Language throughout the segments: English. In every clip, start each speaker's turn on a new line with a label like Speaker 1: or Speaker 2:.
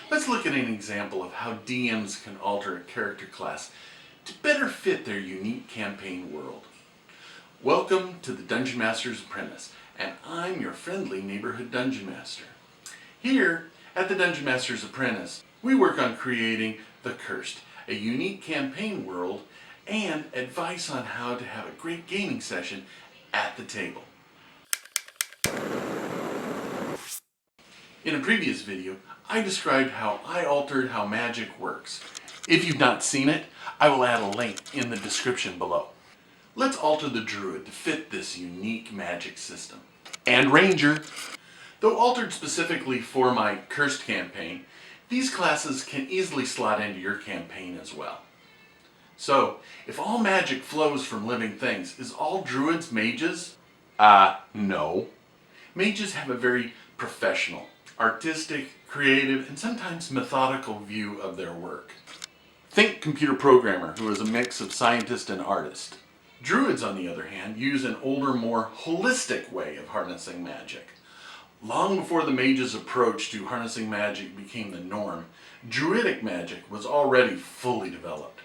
Speaker 1: Let's look at an example of how DMs can alter a character class to better fit their unique campaign world. Welcome to the Dungeon Master's Apprentice, and I'm your friendly neighborhood Dungeon Master. Here at the Dungeon Master's Apprentice, we work on creating the Cursed, a unique campaign world, and advice on how to have a great gaming session at the table. In a previous video, I described how I altered how magic works. If you've not seen it, I will add a link in the description below. Let's alter the Druid to fit this unique magic system. And Ranger. Though altered specifically for my Cursed campaign, these classes can easily slot into your campaign as well. So, if all magic flows from living things, is all Druids mages? No. Mages have a very professional, artistic, creative, and sometimes methodical view of their work. Think computer programmer, who is a mix of scientist and artist. Druids, on the other hand, use an older, more holistic way of harnessing magic. Long before the mages' approach to harnessing magic became the norm, Druidic magic was already fully developed.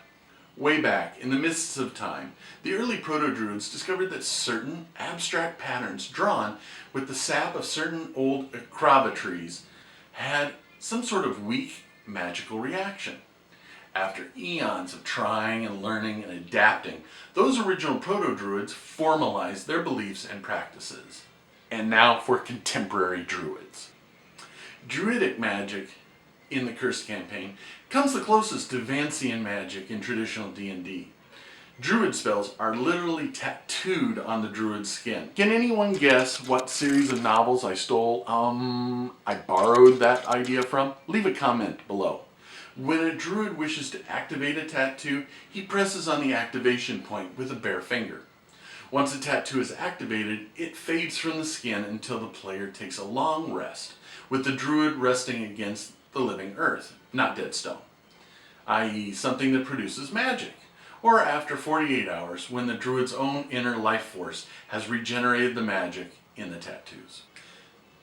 Speaker 1: Way back, in the mists of time, the early proto-Druids discovered that certain abstract patterns drawn with the sap of certain old Akrava trees had some sort of weak magical reaction. After eons of trying and learning and adapting, those original proto-Druids formalized their beliefs and practices. And now for contemporary Druids. Druidic magic in the Cursed campaign comes the closest to Vancian magic in traditional D&D. Druid spells are literally tattooed on the Druid's skin. Can anyone guess what series of novels I stole? I borrowed that idea from? Leave a comment below. When a Druid wishes to activate a tattoo, he presses on the activation point with a bare finger. Once a tattoo is activated, it fades from the skin until the player takes a long rest, with the Druid resting against the living earth, not dead stone, i.e. something that produces magic, or after 48 hours when the Druid's own inner life force has regenerated the magic in the tattoos.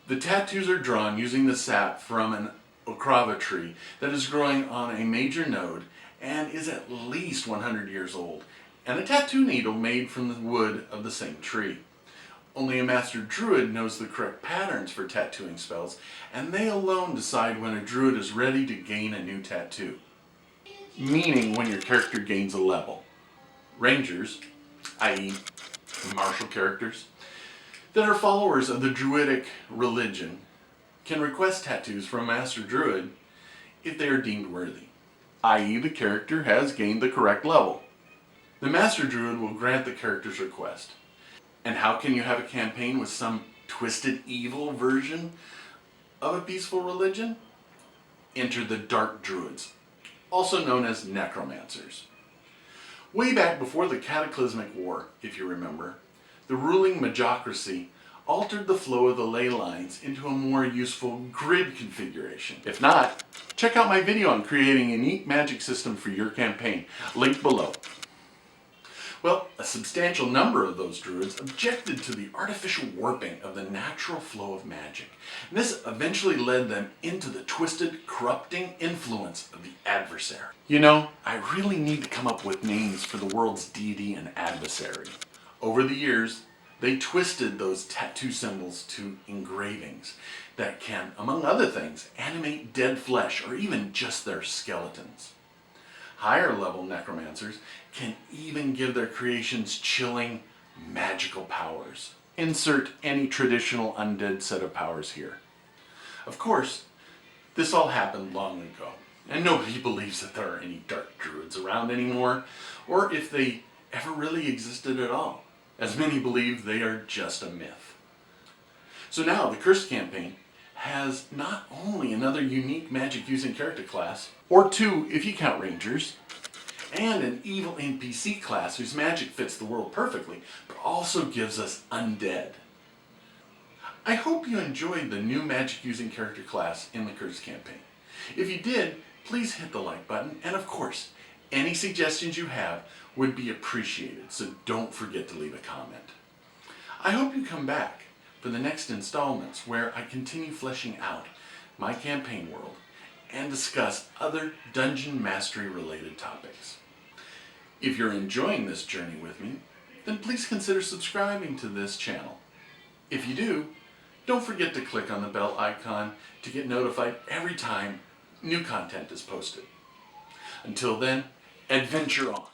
Speaker 1: The tattoos are drawn using the sap from an Akrava tree that is growing on a major node and is at least 100 years old, and a tattoo needle made from the wood of the same tree. Only a Master Druid knows the correct patterns for tattooing spells, and they alone decide when a Druid is ready to gain a new tattoo. Meaning when your character gains a level. Rangers, i.e. martial characters, that are followers of the Druidic religion can request tattoos from a Master Druid if they are deemed worthy, i.e. the character has gained the correct level. The Master Druid will grant the character's request. And how can you have a campaign with some twisted evil version of a peaceful religion? Enter the Dark Druids, also known as necromancers. Way back before the Cataclysmic War, if you remember, the ruling magocracy altered the flow of the ley lines into a more useful grid configuration. If not, check out my video on creating a unique magic system for your campaign, linked below. Well, a substantial number of those Druids objected to the artificial warping of the natural flow of magic. And this eventually led them into the twisted, corrupting influence of the adversary. You know, I really need to come up with names for the world's deity and adversary. Over the years, they twisted those tattoo symbols to engravings that can, among other things, animate dead flesh or even just their skeletons. Higher level necromancers can even give their creations chilling, magical powers. Insert any traditional undead set of powers here. Of course, this all happened long ago, and nobody believes that there are any dark Druids around anymore, or if they ever really existed at all, as many believe they are just a myth. So now the Cursed campaign has not only another unique magic-using character class, or two if you count Rangers, and an evil NPC class whose magic fits the world perfectly, but also gives us undead. I hope you enjoyed the new magic-using character class in the Cursed campaign. If you did, please hit the like button, and of course, any suggestions you have would be appreciated, so don't forget to leave a comment. I hope you come back for the next installments where I continue fleshing out my campaign world and discuss other dungeon mastery related topics. If you're enjoying this journey with me, then please consider subscribing to this channel. If you do, don't forget to click on the bell icon to get notified every time new content is posted. Until then, adventure on.